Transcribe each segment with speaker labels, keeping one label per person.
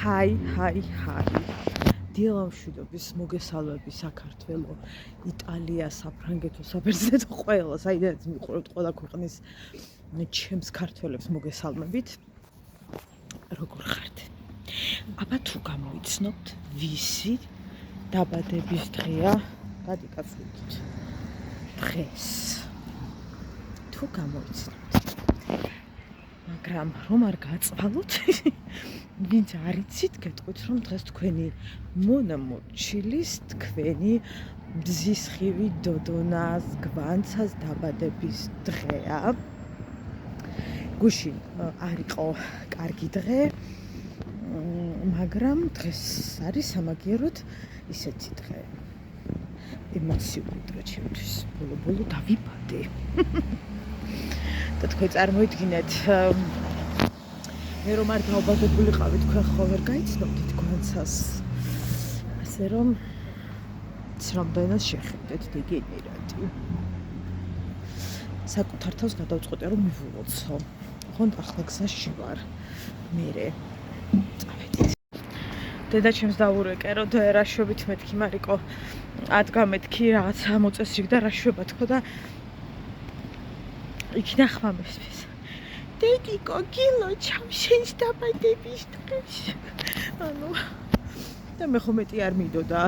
Speaker 1: ჰაი. დილამშვიდობის მოგესალმები საქართველო, იტალია, საფრანგეთო, საბერძნეთო ყველა, საიდანაც მიყურებთ ყველა ქვეყნის ჩემს ქართველებს მოგესალმებით. როგორ ხართ? აბა თუ გამოიცნობთ, ვისი დაბადების დღეა? გადიკაცვით. დღეს. თუ გამოიცნობთ. მაგრამ რომ არ გაწვალოთ, ვინც არ იცით, გეტყვით რომ დღეს თქვენი მონა მორჩილის, თქვენი მზისხივი დოდონას, გვანცას დაბადების დღეა. გუშინ არ იყო კარგი დღე, მაგრამ დღეს არის სამაგიეროდ ისეთი დღე. ემოციური დღე ჩემთვის. ბოლო დავიბადე. და თქვენ წარმოიდგინეთ, მე რომ არ დაობადებულიყავი, თქვენ ხო ვერ გაიცნობდით გვანცას. ასე რომ ცრომდანას შეხედეთ დეგენერატი. საკუთარ თავს გადავწყვეტე რომ მივულოცო. ხონდ ახლა გზაში ვარ. მერე წავედით. დედა ჩემს დაურეკე, რომ რა შვებით მეთქი, მარიკო, ადგა მეთქი, რაღაცა მოწესრიგ და რა შვება თქო და იქ ნახვა მესმის. დედიკო, გილო ჩამშენს დაბადების დღეს. ანუ და მე ხო მეტი არ მიდოდა.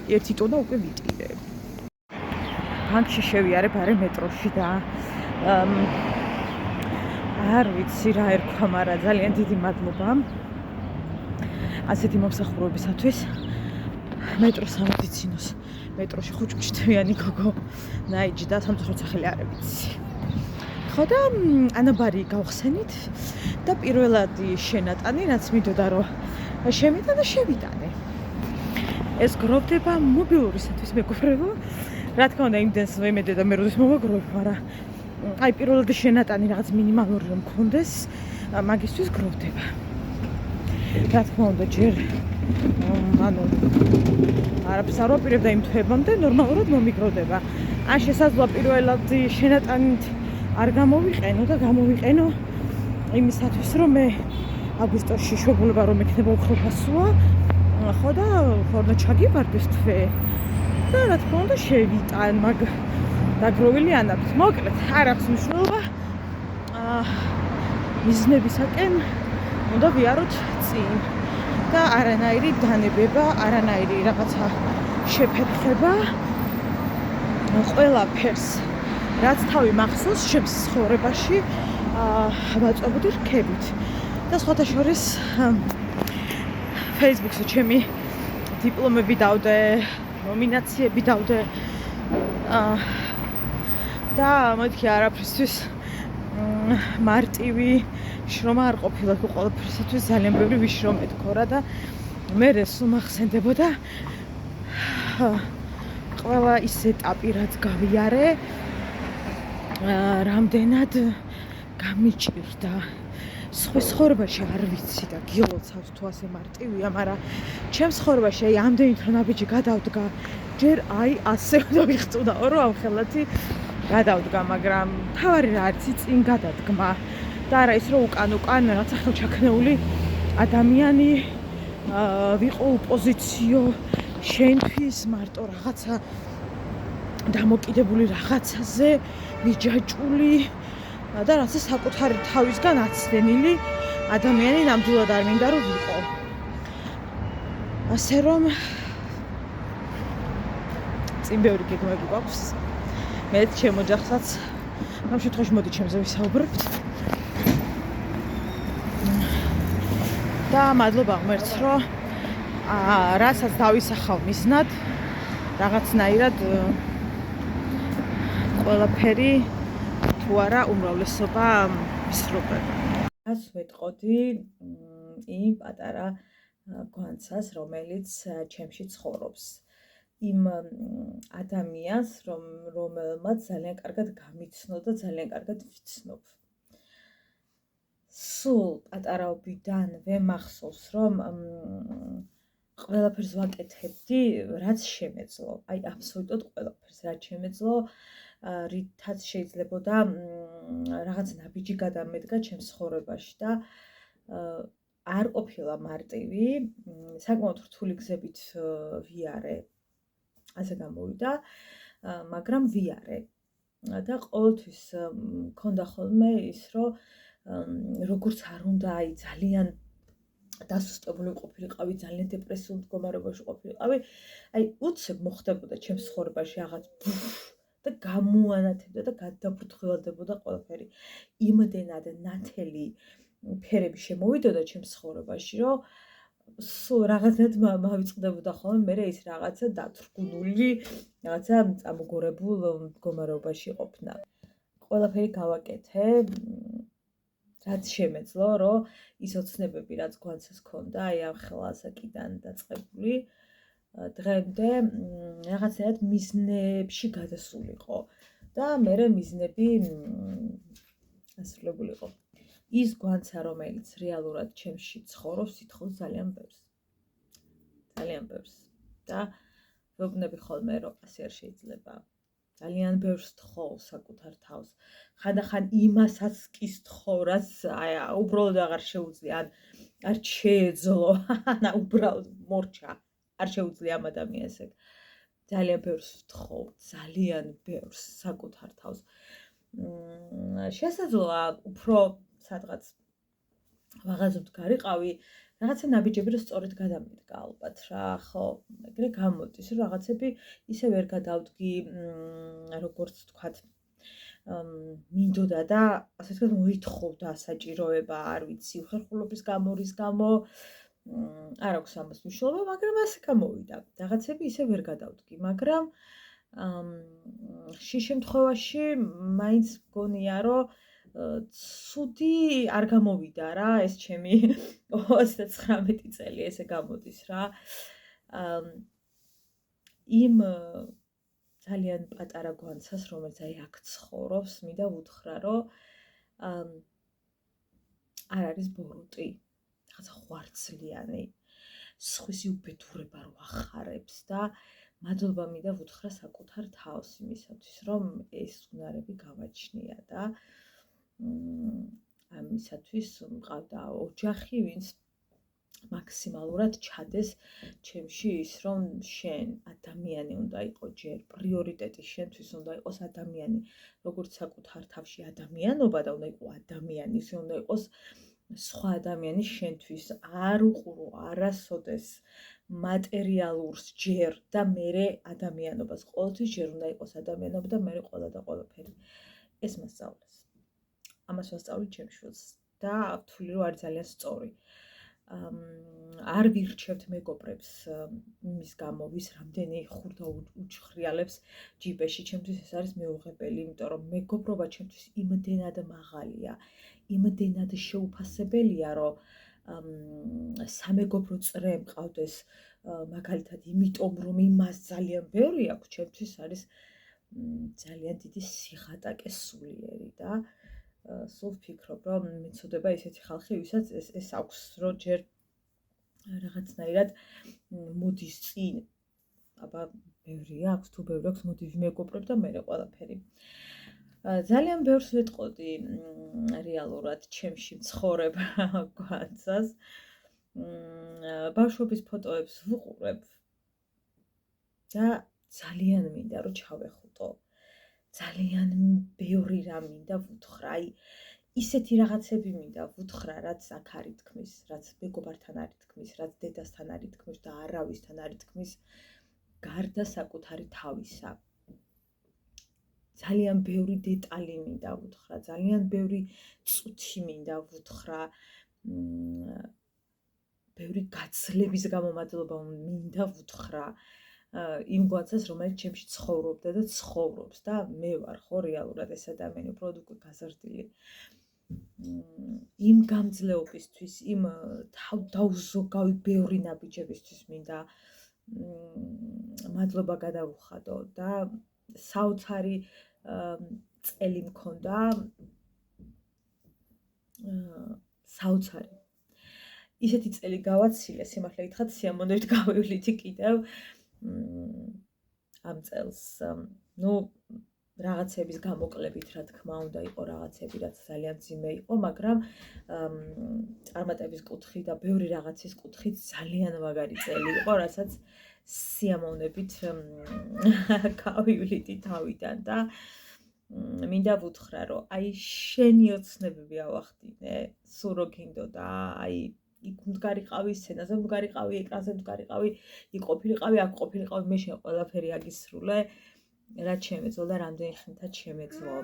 Speaker 1: 1 ტონა უკვე ვიტირე. ბანკში შევიარე ბარე მეტროში და არ ვიცი რა ერქვა, მაგრამ ძალიან დიდი მადლობა ასეთი მომსახურებისათვის. მეტროს სამედიცინოს მეტროში ხუჭმჭთვიანი გოგო ნაიჯი და სამწუხაროდ სახელი არ ვიცი. ხო და ანაბარი გავხსენით და პირველადი შენატანი რაც მიდოდა რომ შემიტა და შევიტანე. ეს გროვდება მობილურისათვის მეგობრებო. რა თქმა უნდა იმდენს ვემედე და მე როდის მომაგროვებ, მაგრამ აი პირველადი შენატანი რაღაც მინიმალური რომ მქონდეს, მაგისთვის გროვდება. რა თქმა უნდა ჯერ ანუ არაფერს არ ვაპირებ და იმ თვეებამდე ნორმალურად მომიგროვდება. ან შესაძლოა პირველადი შენატანით არ გამოვიყენო და გამოვიყენო იმისათვის რომ მე აგვისტოში შეგულება რომ ექნება უხროფასოა. ხო და ხორნა ჩაგივარდეს თვე და რა თქმა უნდა შევიტან მაგ დაგროვილი ანაბით. მოკლედ არ აქვს მნიშვნელობა. მიზნებისაკენ უნდა ვიაროთ წინ და არანაირი დანებება, არანაირი რაღაცა შეფერხება. ყველაფერს რაც თავი მახსოვს ჩემს ცხოვრებაში ვაწვევდი რქებით და სხვათა შორის Facebook-ზე ჩემი დიპლომები დავდე, ნომინაციები დავდე და მეთქი არაფრისთვის მარტივი შრომა არ ყოფილა თუ ყველაფერსათვის ძალიან ბევრი ვიშრომე თქორა და მე სულ მახსენდებოდა ყველა ის ეტაპი რაც გავიარე რამდენად გამიჭირდა. სხვა ცხოვრებაში არ ვიცი და გილოცავთ თუ ასე მარტივია, მაგრამ ჩემს ცხოვრებაში აი ამდენი თვე ნაბიჯი გადავდგა, ჯერ აი ასე დავიხტუნაო რომ ამ ხელათი გადავდგა, მაგრამ თავარი რა არის წინ გადადგმა და არა ის რომ უკან რაღაცა ხელჩაქნეული ადამიანი ვიყო უპოზიციო შენთვის მარტო რაღაცა დამოკიდებული რაღაცაზე მიჯაჭული და რაღაცა საკუთარი თავისგან აცდენილი ადამიანი ნამდვილად არ მინდა რომ ვიყო. ასე რომ წინ ბევრი გეგმები გვაქვს. მე ჩემ ოჯახსაც ამ შემთხვევაში მოდი ჩემზე ვისაუბრებთ. და მადლობა ღმერთს რომ რასაც დავისახავ მიზნად რაღაცნაირად ყველაფერი თუ არა უმრავლესობა ისრობება. რაც ვეტყოდი იმ პატარა გვანცას, რომელიც ჩემში ცხოვრობს. იმ ადამიანს, რომელმაც ძალიან კარგად გამიცნო და ძალიან კარგად ვიცნობ. სულ პატარაობიდანვე მახსოვს, რომ ყველაფერს ვაკეთებდი, რაც შემეძლო. აი აბსოლუტურად ყველაფერს, რაც შემეძლო, რითაც შეიძლებოდა რაღაც ნაბიჯი გადამედგა ჩემს ცხოვრებაში და არ ყოფილა მარტივი, საკმაოდ რთული გზებით ვიარე, ასე გამოვიდა, მაგრამ ვიარე. და ყოველთვის მქონდა ხოლმე ის, რომ როგორც არ უნდა, ძალიან დასუსტებული ყოფილიყავი, ძალიან დეპრესიულ მდგომარეობაში ყოფილიყავი, უცებ მოხდებოდა ჩემს ცხოვრებაში რაღაც და გამოანათებდა და გადაფრთხილდებოდა ყველაფერი. იმდენად ნათელი ფერები შემოვიდოდა ჩემს ცხოვრებაში, რომ სულ რაღაცნაირად მავიწყდებოდა ხოლმე მე ის რაღაცა დათრგუნული, რაღაცა წამოგორებულ მდგომარეობაში ყოფნა. ყველაფერი გავაკეთე, რაც შემეძლო, რომ ის ოცნებები, რაც გვანცეს ქონდა, ამ ხელასაკიდან დაწყებული, დღემდე რაღაცნაირად მიზნებში გადასულიყო და მე მიზნები ასრულებულიყო. ის გვანცა, რომელიც რეალურად ჩემში ცხოვრობს, ითხოვს ძალიან ბევრს. ძალიან ბევრს. და ვეუბნები ხოლმე, რომ ასე არ შეიძლება. ძალიან ბევრს თხოვ საკუთარ თავს. ხანდახან იმასაც კი სთხოვ, რაც უბრალოდ აღარ შეუძლია, არ შეეძლო, უბრალოდ მორჩა. არ შეუძლია ამ ადამიანს ეგ. ძალიან ბევრს ვთხოვ, ძალიან ბევრს საკუთარ თავს. შესაძლოა უფრო სადღაც ვაღაზობთ გარიყავი, რაღაცა ნაბიჯები რომ სწორედ გადამედგა ალბათ რა, ხო, ეგრე გამოდის, რომ რაღაცები ისე ვერ გადავდგი, როგორც თქვათ, მინდოდა და ასე ვთქვათ, მოითხოვდა საჭიროება, არ ვიცი, უხერხულობის გამო, რის გამო, არ აქვს ამას მნიშვნელობა, მაგრამ ასე გამოვიდა. რაღაცები ისე ვერ გადავდგი, მაგრამ ხშირ შემთხვევაში მაინც მგონია, რომ ცუდი არ გამოვიდა რა, ეს ჩემი 39 წელი ესე გამოდის რა. იმ ძალიან პატარა გვანცას, რომელიც აქ ცხოვრობს, მინდა ვუთხრა, რომ არ არის ბოროტი, რაღაცა ხვარცლიანი, სხვისი უბედურება რო ახარებს და მადლობა მინდა ვუთხრა საკუთარ თავს იმისათვის, რომ ეს უნარები გავაჩნია და ამისათვის მყავდა ოჯახი, ვინც მაქსიმალურად ჩადეს ჩემში ის, რომ შენ ადამიანი უნდა იყოს ჯერ, პრიორიტეტი შენთვის უნდა იყოს ადამიანი, როგორც საკუთარ თავში ადამიანობა და უნდა იყოს ადამიანი, ისე უნდა იყოს სხვა ადამიანი შენთვის, არ უყურო არასოდეს მატერიალურს ჯერ და მერე ადამიანობას, ყოველთვის ჯერ უნდა იყოს ადამიანობა და მერე ყველა და ყველაფერი. ეს მასწავლეს. ამას ვასწავლი ჩემს შვილს და ვთვლი, რომ არის ძალიან სწორი. არ ვირჩევთ მეგობრებს იმის გამო, ვის რამდენი ხურდა უჩხრიალებს ჯიბეში, ჩემთვის ეს არის მეუღებელი, იმიტომ რომ მეგობრობა ჩემთვის იმდენად მაღალია, იმდენად შეუფასებელია, რომ სამეგობრო წრე მყავდეს, მაგალითად, იმიტომ რომ იმას ძალიან ბევრი აქვს, ჩემთვის არის ძალიან დიდი სიღატაკე სულიერი და სულ ვფიქრობ, რომ მეცოდება ისეთი ხალხი, ვისაც ეს აქვს, რომ ჯერ რაღაცნაირად მოდის წინ. აბა, ბევრი აქვს, თუ ბევრი აქვს, მოდი ვიმეგობრებ და მერე ყველაფერი. ძალიან ბევრს ვეტყოდი რეალურად ჩემში მცხოვრებ გვანცას. ბავშვობის ფოტოებს ვუყურებ და ძალიან მინდა, რომ ჩავეხუტო. ძალიან ბევრი რამ მინდა ვუთხრა, ისეთი რაღაცები მინდა ვუთხრა, რაც აქ არ ითქმის, რაც მეგობართან არ ითქმის, რაც დედასთან არ ითქმის და არავისთან არ ითქმის, გარდა საკუთარი თავისა. ძალიან ბევრი დეტალი მინდა ვუთხრა, ძალიან ბევრი წუთი მინდა ვუთხრა, ბევრი გაცლების გამო მადლობა მინდა ვუთხრა. იმ გვაცას, რომელიც ჩემში ცხოვრობდა და ცხოვრობს და მე ვარ ხო რეალურად ეს ადამიანი უფრო უკვე გაზრდილი. იმ გამძლეობისთვის, იმ თავდაუზოგავი ბევრი ნაბიჯებისთვის მინდა მადლობა გადავუხადო და საოცარი წელი მქონდა, საოცარი. ისეთი წელი გავაცილე, სიმართლე გითხრათ, სიამოვნებით გავივლითი კიდევ ამ წელს. რაღაცების გამოკლებით, რა თქმა უნდა, იყო რაღაცები, რაც ძალიან ძიმე იყო, მაგრამ წარმატების კუთხით და ბევრი რაღაცის კუთხით ძალიან მაგარი წელი იყო, რასაც სიამოვნებით გავივლიდი თავიდან და მინდა ვუთხრა, რომ აი შენი ოცნებები ავახდინე, სულ რო გინდოდა, აი იქ მდგარიყავი სცენაზე, მდგარიყავი ეკრანზე, მდგარიყავი იქ ყოფილიყავი, აქ ყოფილიყავი, მე შენ ყველაფერი აგისრულე, რაც შემეძლო და რამდენი ხნითაც შემეძლო.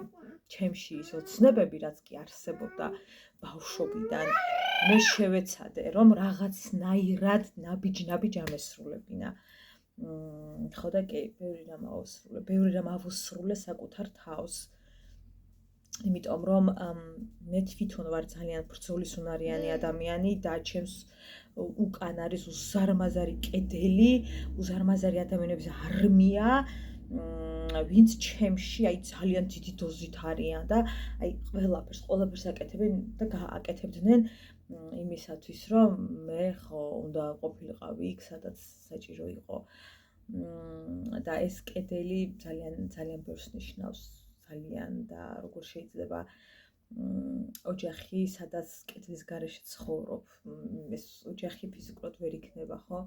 Speaker 1: ჩემში ის ოცნებები, რაც კი არსებობდა ბავშვობიდან, მე შევეცადე, რომ რაღაცნაირად ნაბიჯ ამესრულებინა. ხო და კი, ბევრი რამ ავუსრულე საკუთარ თავს. იმიტომ რომ მე თვითონ ვარ ძალიან ბრძოლისუნარიანი ადამიანი და ჩემს უკან არის უზარმაზარი კედელი, უზარმაზარი ადამიანების არმია, ვინც ჩემში აი ძალიან დიდი დოზით არიან და აი ყველაფერს აკეთებენ და გააკეთებდნენ იმისათვის, რომ მე ხო უნდა ყოფილიყავი იქ, სადაც საჭირო იყო. და ეს კედელი ძალიან ბევრს ნიშნავს. ძალიან და როგორ შეიძლება ოჯახი, სადაც კედლის გარეშე ცხოვრობ, ეს ოჯახი ფიზიკურად ვერ იქნება, ხო?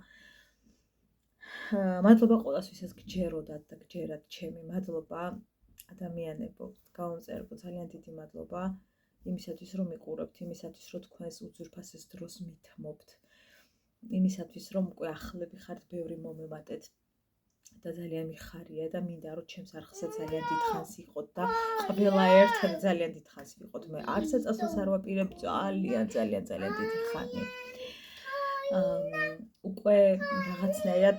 Speaker 1: მადლობა ყველას, ვისაც გჯეროდათ და გჯერათ ჩემი, მადლობა ადამიანებო, გავამწერებო ძალიან დიდი მადლობა იმისათვის, რომ მიყურებთ, იმისათვის, რომ თქვენს უძვირფასეს დროს მითმობთ, იმისათვის, რომ უკვე ახლები ხართ ბევრი მომემატეთ. და ძალიან მიხარია და მინდა რომ ჩემს არხზე ძალიან დიდხანს იყოთ და ყველა ერთად ძალიან დიდხანს იყოთ. მე არც წასვლას არ ვაპირებ ძალიან დიდი ხანი. უკვე რაღაცნაირად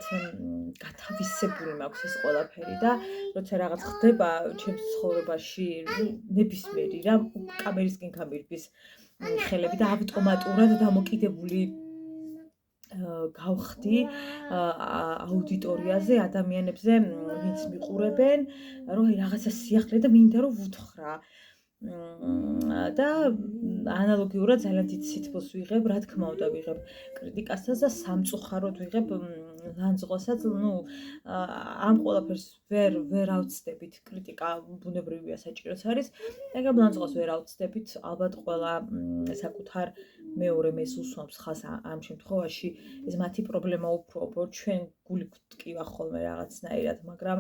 Speaker 1: გათავისებული მაქვს ეს ყველაფერი და როცა რაღაც ხდება ჩემს ცხოვრებაში ნებისმიერი რა კამერისკენ გამირბის ხელები და ავტომატურად დამოკიდებული გავხდი აუდიტორიაზე, ადამიანებზე, ვინც მიყურებენ, რომ რაღაცა სიახლე და მინდა რომ ვუთხრა. და ანალოგიურად ძალიან დიდ სითბოს ვიღებ, რა თქმა უნდა ვიღებ კრიტიკასაც და სამწუხაროდ ვიღებ ლანძღვასაც, ამ ყველაფერს ვერ ავწდებით, კრიტიკა ბუნებრივია, საჭიროც არის, მაგრამ ლანძღვას ვერ ავწდებით, ალბათ ყველა საკუთარ მეორე მეს უსვამს ხას ამ შემთხვევაში, ეს მათი პრობლემა უფრო, ჩვენ გული გვტკივა ხოლმე რაღაცნაირად, მაგრამ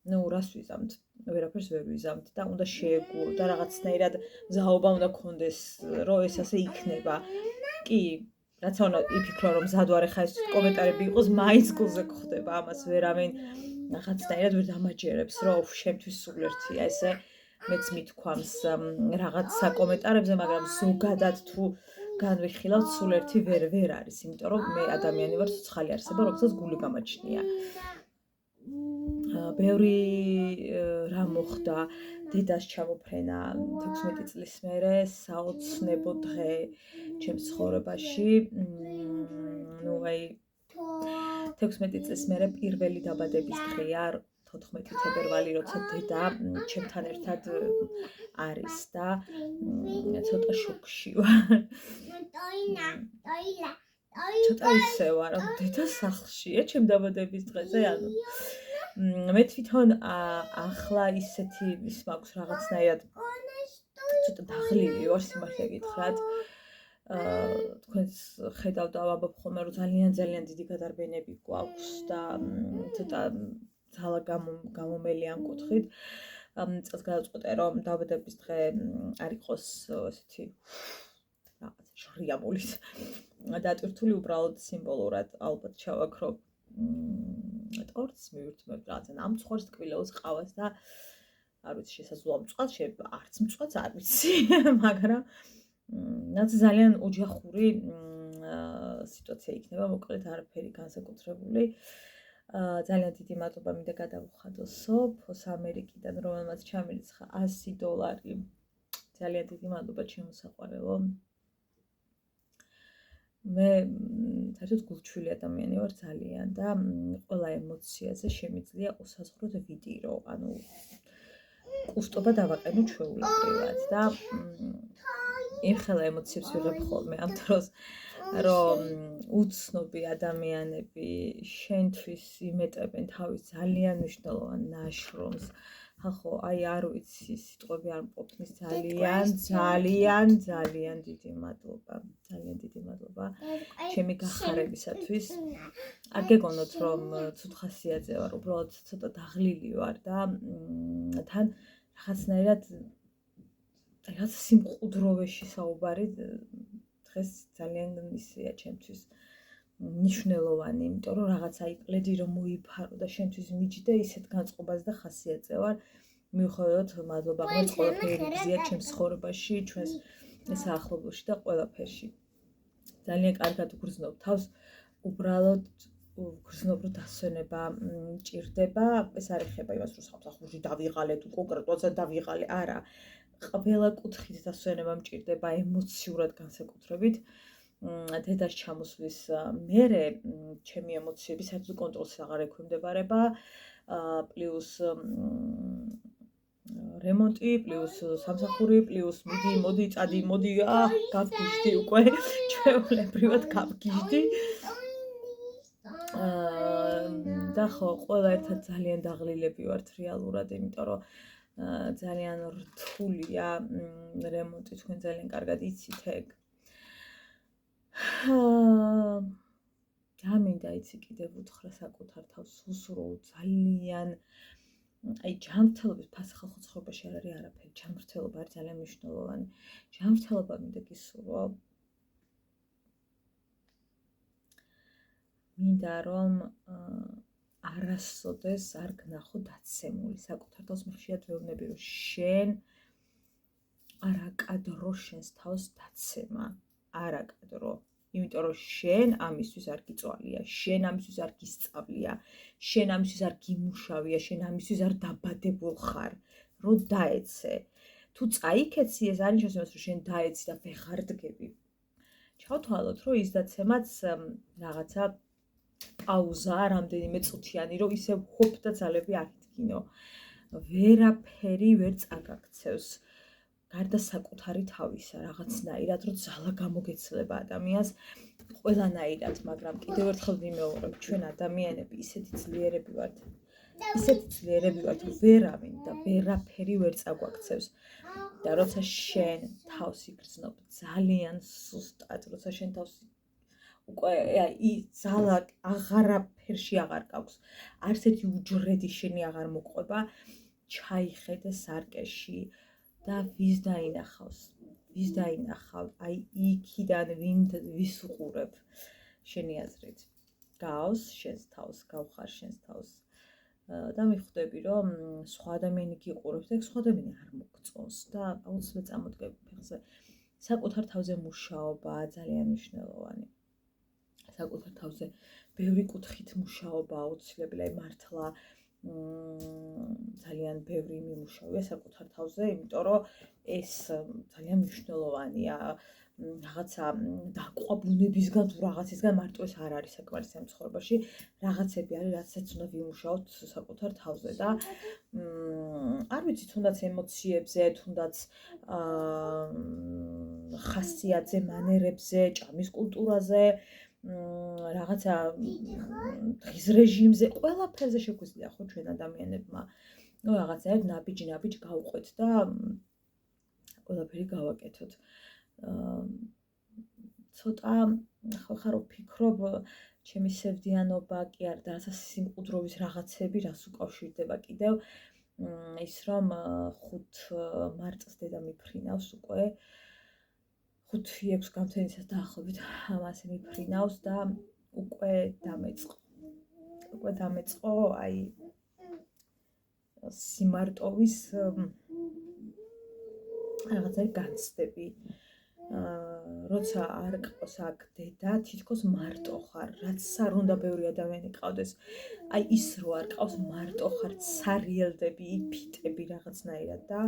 Speaker 1: რას ვიზამთ? ვერაფერს ვერ ვიზამთ და უნდა შეეგუო და რაღაცნაირად მზაობა უნდა გქონდეს, რომ ეს ასე იქნება. კი, რაც უნდა იფიქრო, რომ მზად ვარ ხა ეს კომენტარები იყოს, მაინც გულზე გხვდება, ამას ვერავინ რაღაცნაირად ვერ დამაჯერებს, რომ შემთვის სულ ერთია ესე, მეც მithქვამს რაღაცა კომენტარებზე, მაგრამ ზოგადად თუ განვიხილავთ, სულ ერთი ვერ არის, იმიტომ რომ მე ადამიანი ვარ, ცოცხალი არსება, რომელსაც გული გამაჩნია. ბევრი რამ მოხდა, დედას ჩამოფრენა 16 წლის მერე, საოცნებო დღე ჩემს ცხოვრებაში. აი 16 წლის მერე პირველი დაბადების დღეა, 14 თებერვალი, როცა დედა ჩემთან ერთად არის და ცოტა შოკში ვარ. ცოტა ისე ვარ, რომ დედა სახლშია ჩემ დაბადების დღეზე, ანუ მე თვითონ ახლა ისეთი ის მაქვს რაღაცნაირად ცოტა დაღლილი ვარ სიმართლე გითხრათ. თქვენს ხედავ და ვამბობ ხოლმე, რომ ძალიან დიდი გადარბენები გვაქვს და ცოტა ძალა გამომელი ამ კუთხით. წელს გადავწყვეტე, რომ დაბადების დღე არ იყოს ესეთი რაღაცა შრიამულით დატვირთული, უბრალოდ სიმბოლურად ალბათ ჩავაქრობ ტორტს, მივირთმევ რაღაცა ნამცხვარს, ტკბილეულს, ყავას და არ ვიცი, შესაძლოა მწვას, არც მწვას არ ვიცი, მაგრამ რაც ძალიან ოჯახური სიტუაცია იქნება, მოკლედ არაფერი განსაკუთრებული. ძალიან დიდი მადლობა მინდა გადავუხადო სოფოს ამერიკიდან, რომელმაც ჩამირიცხა $100. ძალიან დიდი მადლობა ჩემო საყვარელო. მე საერთოდ გულჩვილი ადამიანი ვარ ძალიან და ყველა ემოციაზე შემიძლია უსაზღვროდ ვიდირო, ანუ კუსტობა დავაყენო ჩვეულებრივად და იმხელა ემოციებს ვიღებ ხოლმე ამ დროს, რომ უცნობი ადამიანები შენთვის იმეტებენ თავის ძალიან მნიშვნელოვან ნაშრომს, ხახო, აი არ ვიცი, სიტყვები არ მყოფნის ძალიან დიდი მადლობა. ძალიან დიდი მადლობა ჩემი გახარებისათვის. არ გეგონოთ რომ ცუდ ხასიათზე ვარ, უბრალოდ ცოტა დაღლილი ვარ და თან რაღაცნაირად რაღაც სიმყუდროვეში საუბარი დღეს ძალიან ისეა ჩემთვის მნიშვნელოვანი, იმიტომ რომ რაღაცა იკლედი რომ მოიფარო და შენთვის მიჯდე ისეთ განწყობაზე და ხასიათზე ვარ. მიუხედავად მადლობა ღმერთს ყველაფერი გზია ჩემს ცხოვრებაში, ჩვენს საახლობლოში და ყველაფერში. ძალიან კარგად ვგრძნობ თავს, უბრალოდ ვგრძნობ რომ დასვენება მჭირდება, ეს არ ეხება იმას რომ სამსახურში დავიღალე თუ კონკრეტულად დავიღალე, არა. ყველა კუთხით დასვენება მჭირდება ემოციურად განსაკუთრებით. დედას ჩამოსვლის მერე ჩემი ემოციები საერთოდ კონტროლს აღარ ექვემდებარება, პლუს რემონტი, პლუს სამსახური, პლუს მოდი, წადი, მოდი, გავგიჟდი უკვე, ჩვეულებრივად გავგიჟდი. და ხო, ყველა ერთად ძალიან დაღლილები ვართ რეალურად, იმიტომ რომ ძალიან რთულია რემონტი, თქვენ ძალიან კარგად იცით ეგ. დამინდა იცი კიდევ უთხრა საკუთარ თავს უსურვო ძალიან აი ჯანმრთელობის ფასი ხალხო ცხოვრებაში არ არის არაფერი. ჯანმრთელობა არის ძალიან მნიშვნელოვანი. ჯანმრთელობა მინდა გისურვო. მინდა რომ არასოდეს არ გნახო დაცემული. საკუთარ თავს მე ხშირად ვეუბნები რომ შენ არ აკადრო შენს თავს დაცემა. არ აკადრო. იმიტომ რომ შენ ამისთვის არ გიწვალია, შენ ამისთვის არ გისწავლია, შენ ამისთვის არ გიმუშავია, შენ ამისთვის არ დაბადებულ ხარ, რომ დაეცე. თუ წაიქეცი, ეს არ ნიშნავს იმას, რომ შენ დაეცი და ვეღარ დგები. ჩავთვალოთ, რომ ის დაცემაც რაღაცა პაუზაა, რამდენიმე წუთიანი, რომ ისე ჰოპ და ძალები არ იდგინო. ვერაფერი ვერ წაგაქცევს. გარდა საკუთარი თავისა, რაღაცნაირად, რომ ძალა გამოგეცლება ადამიანს ყველანაირად, მაგრამ კიდევ ერთხელ ვიმეორებ, ჩვენ ადამიანები ისეთი ძლიერები ვართ, ვერავინ და ვერაფერი ვერ წაგვაქცევს. და როცა შენ თავს იგრძნობ ძალიან სუსტად, როცა შენ თავს უკვე ძალა აღარაფერში აღარ გაქვს, არც ერთი უჯრედი შენი აღარ მოყვება, ჩაიხედე სარკეში და ვის დაინახავ, აი იქიდან ვის უყურებ შენი აზრით. გავს შენს თავს, გავხარ შენს თავს და მიხვდები რომ სხვა ადამიანი გიყურებს და სხვა ადამიანი არ მოგწონს და აუცილებლად წამოდგები ფეხზე. საკუთარ თავზე მუშაობა ძალიან მნიშვნელოვანი. საკუთარ თავზე ბევრი კუთხით მუშაობა აუცილებელი, მართლა ძალიან ბევრი მიმუშავია საკუთარ თავზე, იმიტომ რომ ეს ძალიან მნიშვნელოვანია. რაღაცა დაკვაბუნებისგან თუ რაღაცისგან მარტო ეს არ არის საკმარისი ამ ცხოვრებაში. რაღაცები არის, რაცაც უნდა ვიმუშაოთ საკუთარ თავზე და არ ვიცი, თუნდაც ემოციებზე, თუნდაც ხასიათზე, მანერებზე, ჭამის კულტურაზე, რაღაცა დღის რეჟიმზე, ყველაფერზე შეგვიძლია ხო ჩვენ ადამიანებმა რაღაცაერთ ნაბიჯ გავყვეთ და ყველაფერი გავაკეთოთ. ცოტა ხარ ვფიქრობ, ჩემი სევდიანობა კი არა და რასაც სიმყუდროვის რაღაცები რას უკავშირდება კიდევ ის რომ 5 მარტს დედა მიფრინავს უკვე 5-6 გამთენისას დაახლოებით ამას მიფრინავს და უკვე დამეწყო აი სიმარტოვის რაღაცა განცდები. როცა არ ყავს აქ დედა, თითქოს მარტო ხარ, რაც არ უნდა ბევრი ადამიანი ყავდეს. აი ის რო არ ყავს, მარტო ხარ, სარიელდები, იფიტები რაღაცნაირად და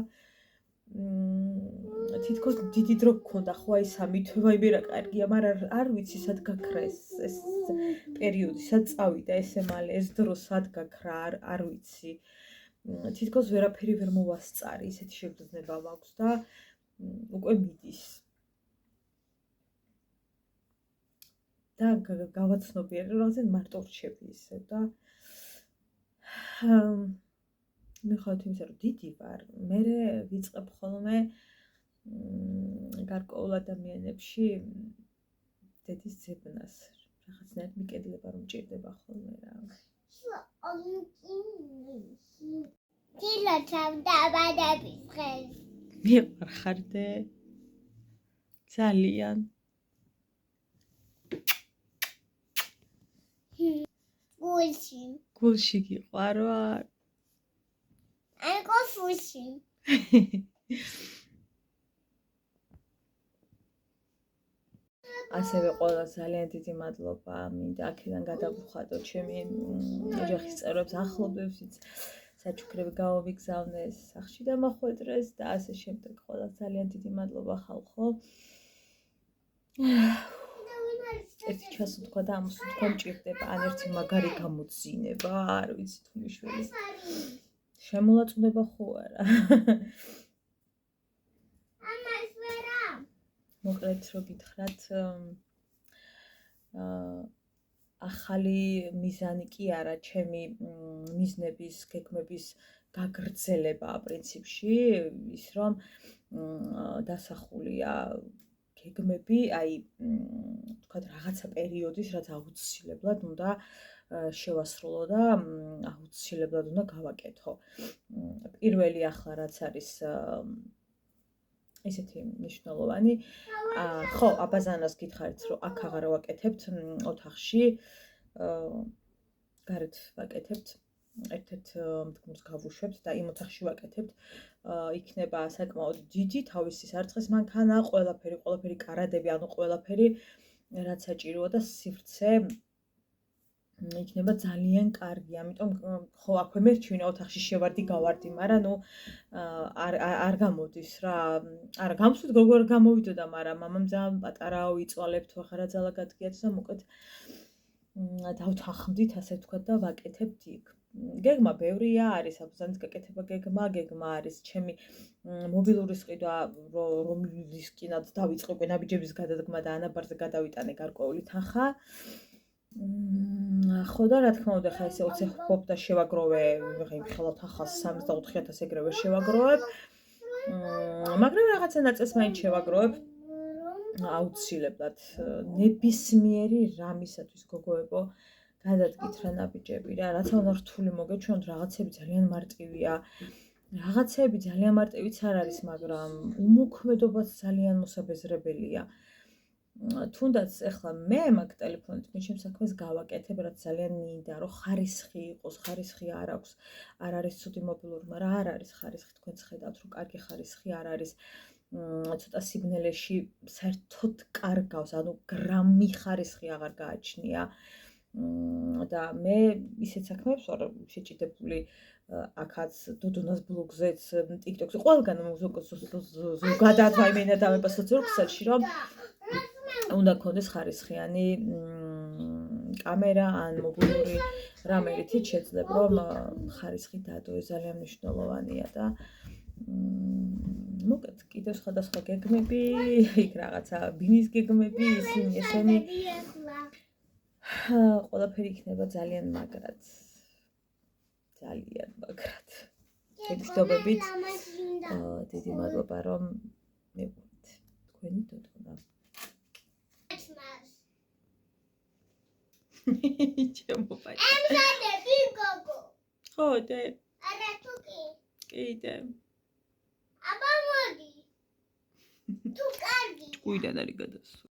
Speaker 1: თითქოს დიდი დრო გქონდა ხო აი სამი თვე მე რა კარგია, მაგრამ არ ვიცი სად გაქრა ეს პერიოდი, სად წავიდა ესე მალე ეს დრო სად გაქრა, არ ვიცი. თითქოს ვერაფერი ვერ მოვასწარი, ისეთი შეგრძნება მაქვს და უკვე მიდის. და გავაცნობიერე რომ რაღაცა მარტო რჩები ისე და მიუხედავად იმისა, რომ დიდი ვარ, მე ვიწყებ ხოლმე გარკვეულ ადამიანებში დედის ძებნას. რაღაცნაირად მიკედლება რომ ჭირდება ხოლმე რა. მიყარხარდე? ძალიან. გულში გიყვარვარ? ასევე ყველა ძალიან დიდი მადლობა მინდა აქედან გადავუხადო ჩემი ოჯახის წევრებს, ახლობლებსაც, საჩუქრები გავავიგზავნეს, სახში დამახვედრეს და ასე შემდეგ. ყველა ძალიან დიდი მადლობა ხალხო. ერთი ჩას თქვა და ამას თქვა მჭირდება, ან ერთი მაგარი გამოძინება, არ ვიცი თუ მიშველი. შემოლაწუნება ხო არა? მოკლედ რო გითხრათ, ახალი მიზანი კი არა, ჩემი მიზნების, გეგმების გაგრძელება პრინციპში, ის რომ დასახულია გეგმები, აი, თქვათ რაღაცა პერიოდის, რაც აუცილებლად უნდა შევასრულო და აუცილებლად უნდა გავაკეთო. პირველი ახლა რაც არის ისეთი მნიშვნელოვანი, ხო, აბაზანას გითხარით, რომ აქ აღარ ვაკეთებთ ოთახში, გარეთ ვაკეთებთ, ერთ-ერთ მდგომს გავუშვებთ და იმ ოთახში ვაკეთებთ. იქნება საკმაოდ დიდი თავისი სარწყის მანქანა, ყველაფერი კარადები, ანუ ყველაფერი რაც საჭიროა და სივრცე იქნება ძალიან კარგი, ამიტომ ხო აქვე მერჩვენა ოთახში შევარდი, გავარდი, მაგრამ ნუ არ გამოდის რა. არა, გამსვით გოგო არ გამოვიდოდა, მაგრამ მამამ ძალიან პატარაა, ვიწვალებთ, ახლა ძალა გადგიათ და მოკლედ დავთანხმდით, ასე ვთქვათ და ვაკეთებთ იქ. გეგმა ბევრია, არის აბზანის გაკეთება გეგმა არის ჩემი მობილური სყიდვა, რომლისკინაც დავიწყე ნაბიჯების გადადგმა და ანაბარზე გადავიტანე გარკვეული თანხა. ხო და რა თქმა უნდა, ხა ესე 20 ხობ და შევაგროვე, ხელავთ ახალს 64,000 ეგრევე შევაგროვებ. მაგრამ რაღაცა ნაწილს მაინც შევაგროვებ. აუცილებლად ნებისმიერი რამისათვის გოგოებო, გადადგით რა ნაბიჯები რა, რაც უნდა რთული მოგეჩვენოთ, რაღაცები ძალიან მარტივია. რაღაცები ძალიან მარტივიც არ არის, მაგრამ უმოქმედობაც ძალიან მოსაბეზრებელია. თუნდაც ეხლა მე მაგ ტელეფონით მე ჩემს საქმეს გავაკეთებ, რაც ძალიან მინდა, რომ ხარისხი იყოს, ხარისხი არ აქვს. არ არის ცუდი მობილური, მაგრამ არ არის ხარისხი, თქვენც ხედავთ, რომ კარგი ხარისხი არ არის. ცოტა სიგნალეში საერთოდ კარგავს, ანუ გრამი ხარისხი აღარ გააჩნია. და მე ისეთ საქმეებს ვარ შეჭიდებული აქაც დუდუნას ბლოგზეც, ტიკტოკზე, ყველგან ზოგადად ვაიმენა დამება სოციალურ ქსელში, რომ უნდა გქონდეს ხარისხიანი კამერა ან მობილური რამე რითიც შეძლებ, რომ ხარისხი დადო, ძალიან მნიშვნელოვანია და მოკლედ კიდევ სხვადასხვა გეგმები, იქ რაღაცა ბინის გეგმები, ისინი ესენი ყველაფერი იქნება ძალიან მაგრად. ძალიან მაგრად. შეგრძნობებით. დიდი მადლობა რომ მივყვეთ. თქვენი დოდონა. ჩემო ბაჭი. ემზადები გოგო. ხო და. არა თუ კი. კიდე. აბა მოდი. თუ კარგი. ჭკუიდან არის გადასული.